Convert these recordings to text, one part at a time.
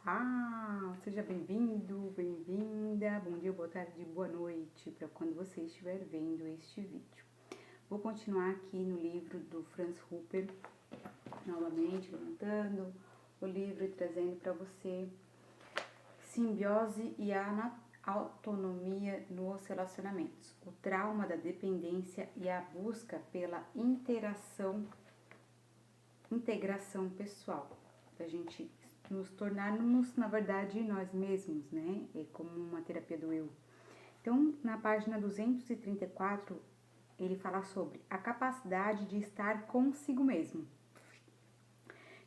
Olá, seja bem-vindo, bem-vinda, bom dia, boa tarde, boa noite, para quando você estiver vendo este vídeo. Vou continuar aqui no livro do Franz Hupper, novamente levantando o livro e trazendo para você simbiose e a autonomia nos relacionamentos, o trauma da dependência e a busca pela integração pessoal, da gente nos tornarmos, na verdade, nós mesmos, né? É como uma terapia do eu. Então, na página 234, ele fala sobre a capacidade de estar consigo mesmo.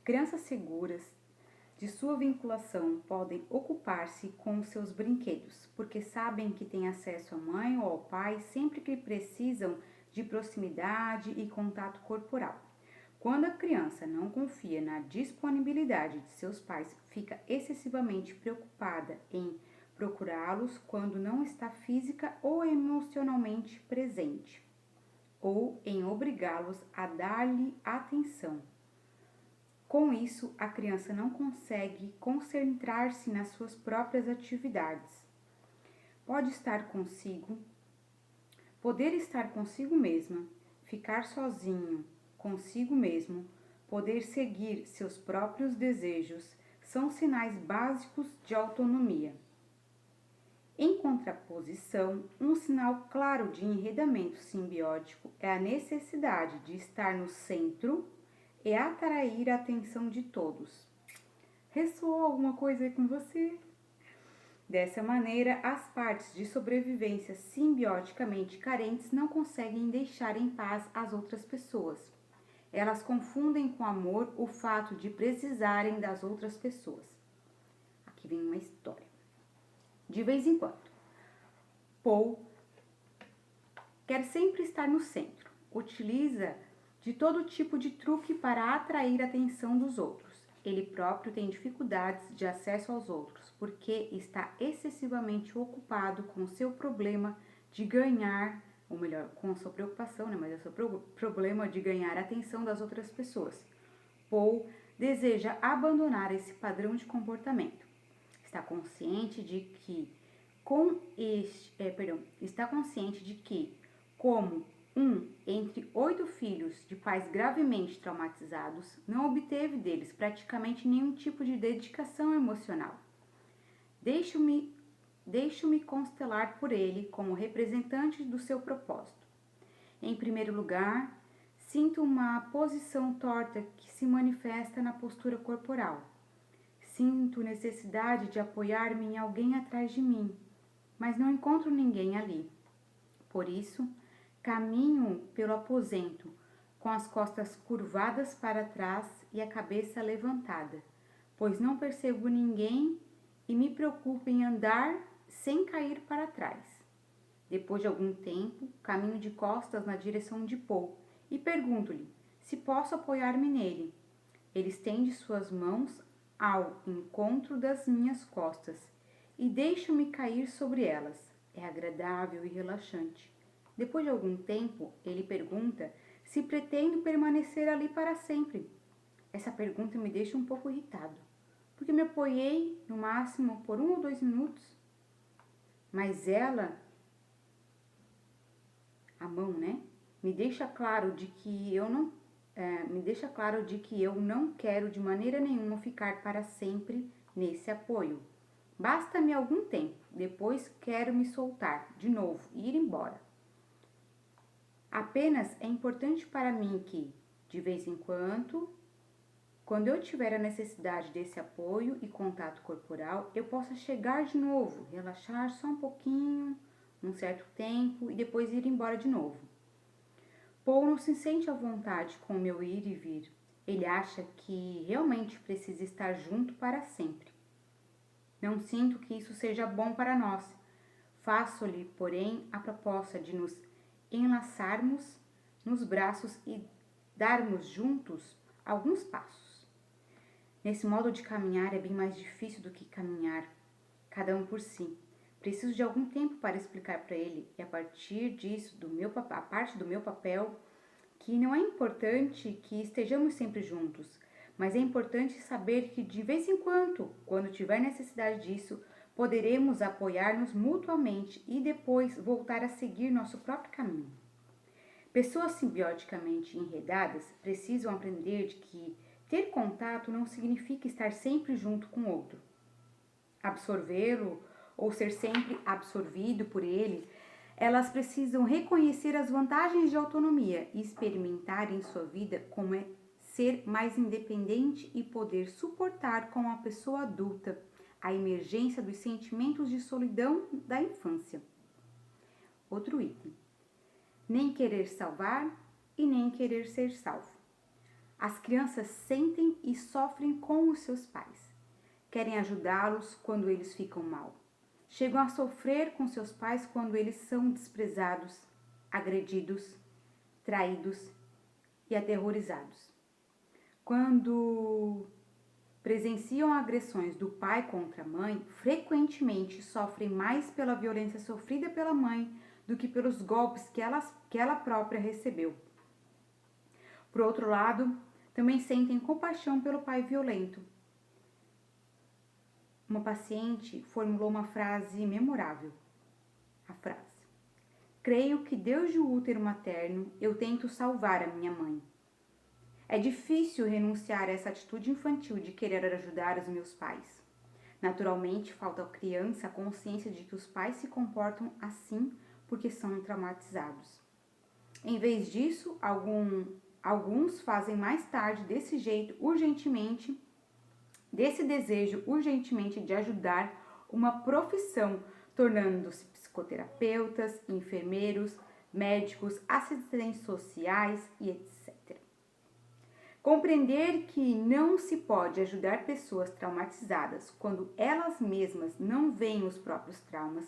Crianças seguras de sua vinculação podem ocupar-se com seus brinquedos, porque sabem que têm acesso à mãe ou ao pai sempre que precisam de proximidade e contato corporal. Quando a criança não confia na disponibilidade de seus pais, fica excessivamente preocupada em procurá-los quando não está física ou emocionalmente presente, ou em obrigá-los a dar-lhe atenção. Com isso, a criança não consegue concentrar-se nas suas próprias atividades. Poder estar consigo mesma, ficar sozinho, consigo mesmo, poder seguir seus próprios desejos, são sinais básicos de autonomia. Em contraposição, um sinal claro de enredamento simbiótico é a necessidade de estar no centro e atrair a atenção de todos. Ressoou alguma coisa aí com você? Dessa maneira, as partes de sobrevivência simbioticamente carentes não conseguem deixar em paz as outras pessoas. Elas confundem com amor o fato de precisarem das outras pessoas. Aqui vem uma história. De vez em quando, Paul quer sempre estar no centro. Utiliza de todo tipo de truque para atrair a atenção dos outros. Ele próprio tem dificuldades de acesso aos outros, porque está excessivamente ocupado com seu problema de ganhar, ou melhor, com a sua preocupação, né? Mas é o seu problema de ganhar a atenção das outras pessoas. Paul deseja abandonar esse padrão de comportamento. Está consciente de que, como um entre 8 filhos de pais gravemente traumatizados, não obteve deles praticamente nenhum tipo de dedicação emocional. Deixo-me constelar por ele como representante do seu propósito. Em primeiro lugar, sinto uma posição torta que se manifesta na postura corporal. Sinto necessidade de apoiar-me em alguém atrás de mim, mas não encontro ninguém ali. Por isso, caminho pelo aposento, com as costas curvadas para trás e a cabeça levantada, pois não percebo ninguém e me preocupo em andar sem cair para trás. Depois de algum tempo, caminho de costas na direção de Paul e pergunto-lhe se posso apoiar-me nele. Ele estende suas mãos ao encontro das minhas costas e deixo-me cair sobre elas. É agradável e relaxante. Depois de algum tempo, ele pergunta se pretendo permanecer ali para sempre. Essa pergunta me deixa um pouco irritado, porque me apoiei no máximo por 1 ou 2 minutos. Mas a mão, né, me deixa claro de que eu não quero de maneira nenhuma ficar para sempre nesse apoio. Basta-me algum tempo, depois quero me soltar de novo e ir embora. Apenas é importante para mim que, de vez em quando eu tiver a necessidade desse apoio e contato corporal, eu possa chegar de novo, relaxar só um pouquinho, um certo tempo e depois ir embora de novo. Paul não se sente à vontade com o meu ir e vir. Ele acha que realmente precisa estar junto para sempre. Não sinto que isso seja bom para nós. Faço-lhe, porém, a proposta de nos enlaçarmos nos braços e darmos juntos alguns passos. Nesse modo de caminhar é bem mais difícil do que caminhar, cada um por si. Preciso de algum tempo para explicar para ele, e a partir disso, a parte do meu papel, que não é importante que estejamos sempre juntos, mas é importante saber que de vez em quando tiver necessidade disso, poderemos apoiar-nos mutuamente e depois voltar a seguir nosso próprio caminho. Pessoas simbioticamente enredadas precisam aprender de que ter contato não significa estar sempre junto com o outro. Absorvê-lo ou ser sempre absorvido por ele, elas precisam reconhecer as vantagens de autonomia e experimentar em sua vida como é ser mais independente e poder suportar com a pessoa adulta a emergência dos sentimentos de solidão da infância. Outro item. Nem querer salvar e nem querer ser salvo. As crianças sentem e sofrem com os seus pais. Querem ajudá-los quando eles ficam mal. Chegam a sofrer com seus pais quando eles são desprezados, agredidos, traídos e aterrorizados. Quando presenciam agressões do pai contra a mãe, frequentemente sofrem mais pela violência sofrida pela mãe do que pelos golpes que ela própria recebeu. Por outro lado, também sentem compaixão pelo pai violento. Uma paciente formulou uma frase memorável. A frase: creio que desde o útero materno eu tento salvar a minha mãe. É difícil renunciar a essa atitude infantil de querer ajudar os meus pais. Naturalmente, falta à criança a consciência de que os pais se comportam assim porque são traumatizados. Em vez disso, alguns fazem mais tarde desse desejo urgentemente de ajudar uma profissão, tornando-se psicoterapeutas, enfermeiros, médicos, assistentes sociais e etc. Compreender que não se pode ajudar pessoas traumatizadas quando elas mesmas não veem os próprios traumas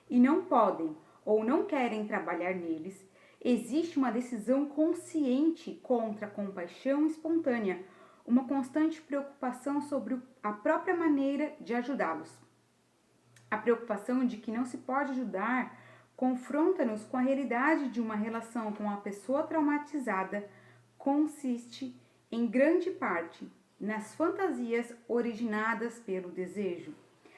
e não podem ou não querem trabalhar neles, existe uma decisão consciente contra a compaixão espontânea, uma constante preocupação sobre a própria maneira de ajudá-los. A preocupação de que não se pode ajudar confronta-nos com a realidade de uma relação com a pessoa traumatizada, consiste em grande parte nas fantasias originadas pelo desejo.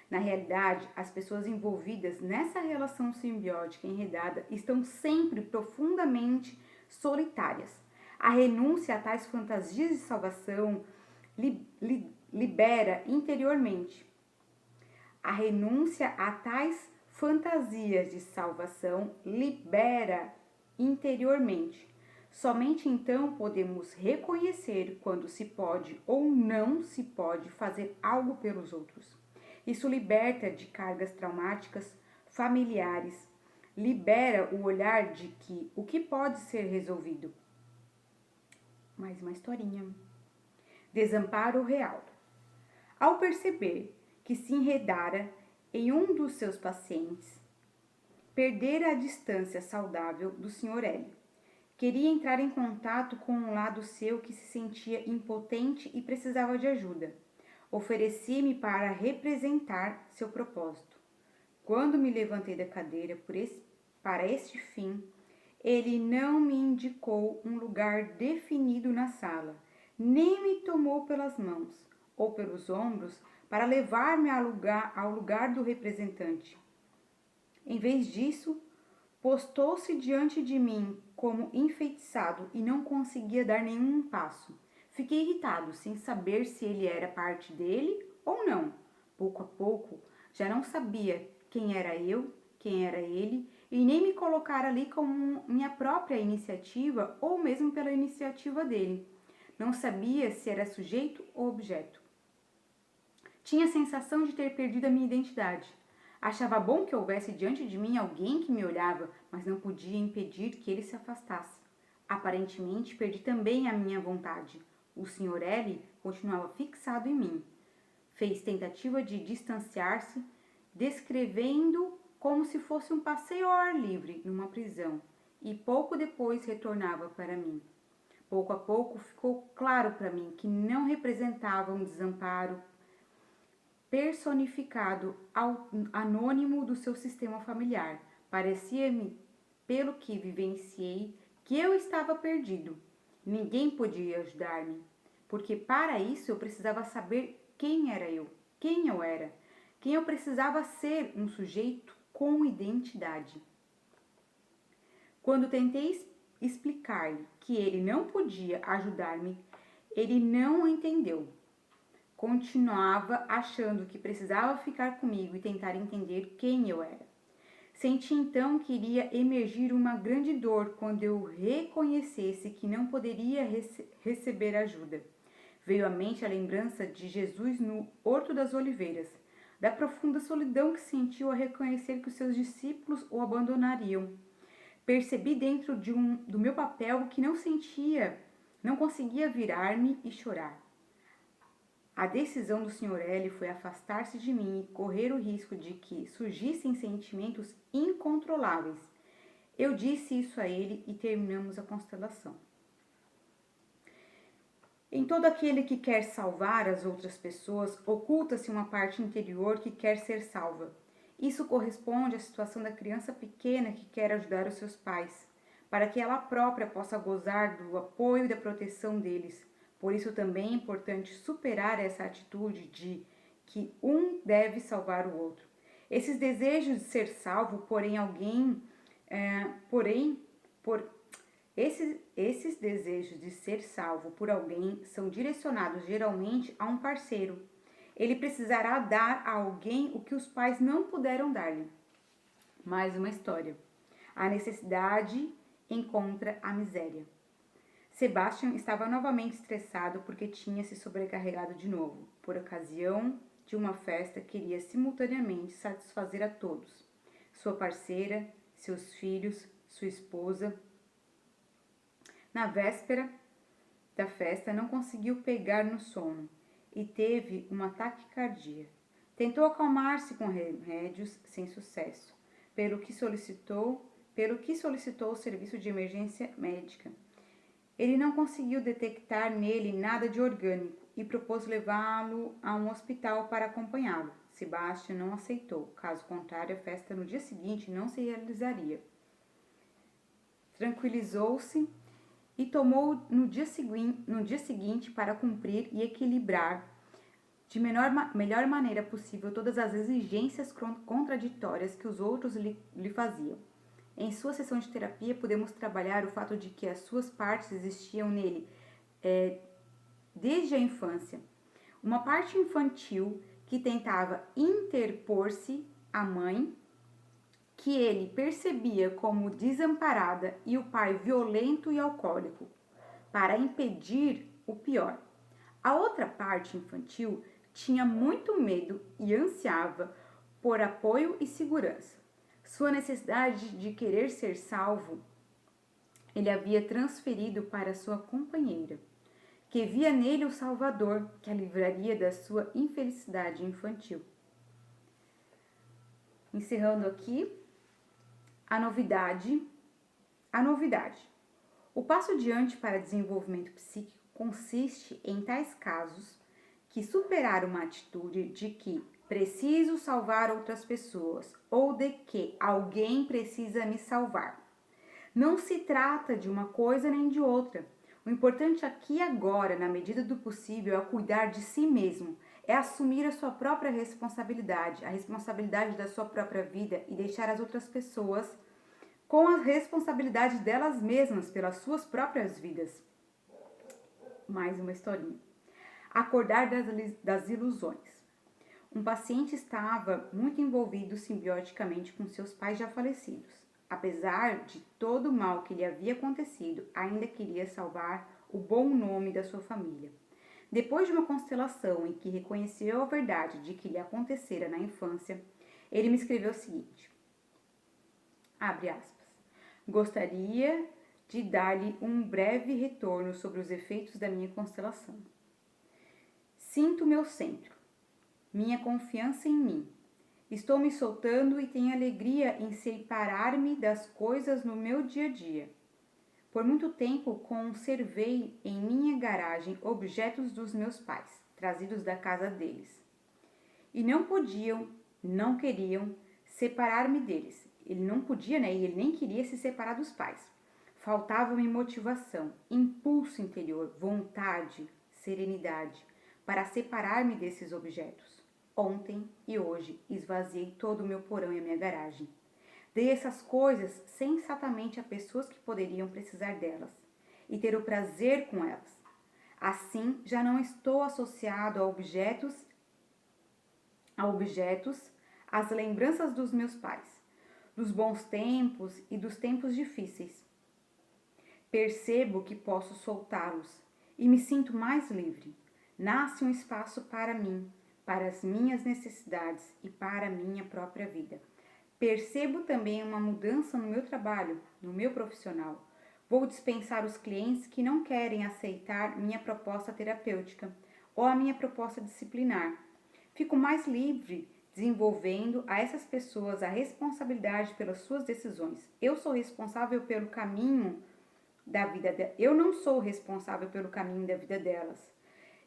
Na realidade, as pessoas envolvidas nessa relação simbiótica enredada estão sempre profundamente solitárias. A renúncia a tais fantasias de salvação libera interiormente. A renúncia a tais fantasias de salvação libera interiormente. Somente então podemos reconhecer quando se pode ou não se pode fazer algo pelos outros. Isso liberta de cargas traumáticas familiares, libera o olhar de que o que pode ser resolvido. Mais uma historinha. Desamparo real. Ao perceber que se enredara em um dos seus pacientes, perdera a distância saudável do Sr. L. Queria entrar em contato com um lado seu que se sentia impotente e precisava de ajuda. Ofereci-me para representar seu propósito. Quando me levantei da cadeira para este fim, ele não me indicou um lugar definido na sala, nem me tomou pelas mãos ou pelos ombros para levar-me ao lugar do representante. Em vez disso, postou-se diante de mim como enfeitiçado e não conseguia dar nenhum passo. Fiquei irritado, sem saber se ele era parte dele ou não. Pouco a pouco, já não sabia quem era eu, quem era ele, e nem me colocar ali como minha própria iniciativa ou mesmo pela iniciativa dele. Não sabia se era sujeito ou objeto. Tinha a sensação de ter perdido a minha identidade. Achava bom que houvesse diante de mim alguém que me olhava, mas não podia impedir que ele se afastasse. Aparentemente, perdi também a minha vontade. O Sr. L. continuava fixado em mim. Fez tentativa de distanciar-se, descrevendo como se fosse um passeio ao ar livre numa prisão, e pouco depois retornava para mim. Pouco a pouco ficou claro para mim que não representava um desamparo personificado anônimo do seu sistema familiar. Parecia-me, pelo que vivenciei, que eu estava perdido. Ninguém podia ajudar-me. porque para isso eu precisava saber quem era eu, quem eu era, quem eu precisava ser, um sujeito com identidade. Quando tentei explicar-lhe que ele não podia ajudar-me, ele não o entendeu. Continuava achando que precisava ficar comigo e tentar entender quem eu era. Senti então que iria emergir uma grande dor quando eu reconhecesse que não poderia receber ajuda. Veio à mente a lembrança de Jesus no Horto das Oliveiras, da profunda solidão que sentiu ao reconhecer que os seus discípulos o abandonariam. Percebi dentro do meu papel que não conseguia virar-me e chorar. A decisão do Sr. L foi afastar-se de mim e correr o risco de que surgissem sentimentos incontroláveis. Eu disse isso a ele e terminamos a constelação. Em todo aquele que quer salvar as outras pessoas, oculta-se uma parte interior que quer ser salva. Isso corresponde à situação da criança pequena que quer ajudar os seus pais, para que ela própria possa gozar do apoio e da proteção deles. Por isso também é importante superar essa atitude de que um deve salvar o outro. Esses desejos de ser salvo, esses desejos de ser salvo por alguém são direcionados geralmente a um parceiro. Ele precisará dar a alguém o que os pais não puderam dar-lhe. Mais uma história. A necessidade encontra a miséria. Sebastian estava novamente estressado porque tinha se sobrecarregado de novo. Por ocasião de uma festa, queria simultaneamente satisfazer a todos: sua parceira, seus filhos, sua esposa. Na véspera da festa, não conseguiu pegar no sono e teve um ataque cardíaco. Tentou acalmar-se com remédios sem sucesso, pelo que solicitou o serviço de emergência médica. Ele não conseguiu detectar nele nada de orgânico e propôs levá-lo a um hospital para acompanhá-lo. Sebastian não aceitou, caso contrário, a festa no dia seguinte não se realizaria. Tranquilizou-se e tomou no dia seguinte para cumprir e equilibrar de melhor maneira possível todas as exigências contraditórias que os outros lhe faziam. Em sua sessão de terapia, podemos trabalhar o fato de que as suas partes existiam nele desde a infância. Uma parte infantil que tentava interpor-se à mãe, que ele percebia como desamparada, e o pai violento e alcoólico, para impedir o pior. A outra parte infantil tinha muito medo e ansiava por apoio e segurança. Sua necessidade de querer ser salvo, ele havia transferido para sua companheira, que via nele o Salvador que a livraria da sua infelicidade infantil. Encerrando aqui, a novidade. O passo adiante para desenvolvimento psíquico consiste em tais casos que superar uma atitude de que preciso salvar outras pessoas ou de que alguém precisa me salvar. Não se trata de uma coisa nem de outra. O importante aqui e agora, na medida do possível, é cuidar de si mesmo, é assumir a sua própria responsabilidade, a responsabilidade da sua própria vida e deixar as outras pessoas com a responsabilidade delas mesmas pelas suas próprias vidas. Mais uma historinha. Acordar das ilusões. Um paciente estava muito envolvido simbioticamente com seus pais já falecidos. Apesar de todo o mal que lhe havia acontecido, ainda queria salvar o bom nome da sua família. Depois de uma constelação em que reconheceu a verdade de que lhe acontecera na infância, ele me escreveu o seguinte, abre aspas, gostaria de dar-lhe um breve retorno sobre os efeitos da minha constelação. Sinto meu centro, minha confiança em mim. Estou me soltando e tenho alegria em separar-me das coisas no meu dia a dia. Por muito tempo conservei em minha garagem objetos dos meus pais, trazidos da casa deles. E não queriam separar-me deles. Ele não podia, e ele nem queria se separar dos pais. Faltava-me motivação, impulso interior, vontade, serenidade, para separar-me desses objetos. Ontem e hoje esvaziei todo o meu porão e a minha garagem. Dei essas coisas sensatamente a pessoas que poderiam precisar delas e ter o prazer com elas. Assim, já não estou associado a objetos, às lembranças dos meus pais, dos bons tempos e dos tempos difíceis. Percebo que posso soltá-los e me sinto mais livre. Nasce um espaço para mim, para as minhas necessidades e para a minha própria vida. Percebo também uma mudança no meu trabalho, no meu profissional. Vou dispensar os clientes que não querem aceitar minha proposta terapêutica ou a minha proposta disciplinar. Fico mais livre, desenvolvendo a essas pessoas a responsabilidade pelas suas decisões. Eu sou responsável pelo caminho da vida delas. Eu não sou responsável pelo caminho da vida delas.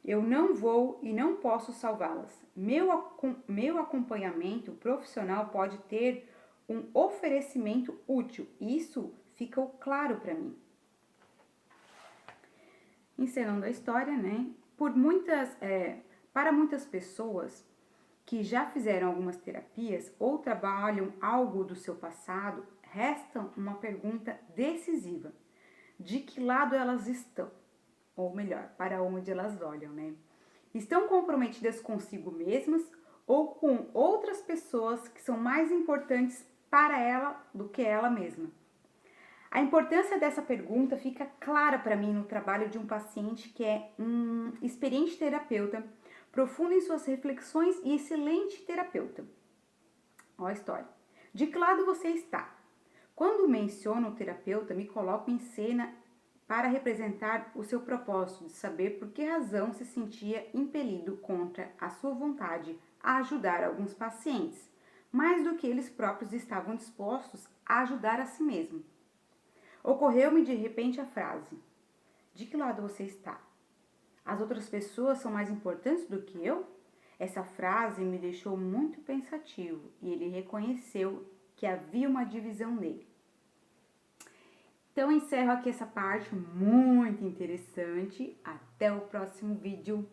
Eu não vou e não posso salvá-las. Meu acompanhamento profissional pode ter um oferecimento útil. Isso ficou claro para mim. Encerrando a história, né? Para muitas pessoas que já fizeram algumas terapias ou trabalham algo do seu passado, resta uma pergunta decisiva: de que lado elas estão? Ou melhor, para onde elas olham, né? Estão comprometidas consigo mesmas ou com outras pessoas que são mais importantes para ela do que ela mesma? A importância dessa pergunta fica clara para mim no trabalho de um paciente que é um experiente terapeuta, profundo em suas reflexões e excelente terapeuta. Olha a história. De que lado você está? Quando menciono o terapeuta, me coloco em cena para representar o seu propósito de saber por que razão se sentia impelido contra a sua vontade a ajudar alguns pacientes, mais do que eles próprios estavam dispostos a ajudar a si mesmo. Ocorreu-me de repente a frase: de que lado você está? As outras pessoas são mais importantes do que eu? Essa frase me deixou muito pensativo e ele reconheceu que havia uma divisão nele. Então, encerro aqui essa parte muito interessante. Até o próximo vídeo.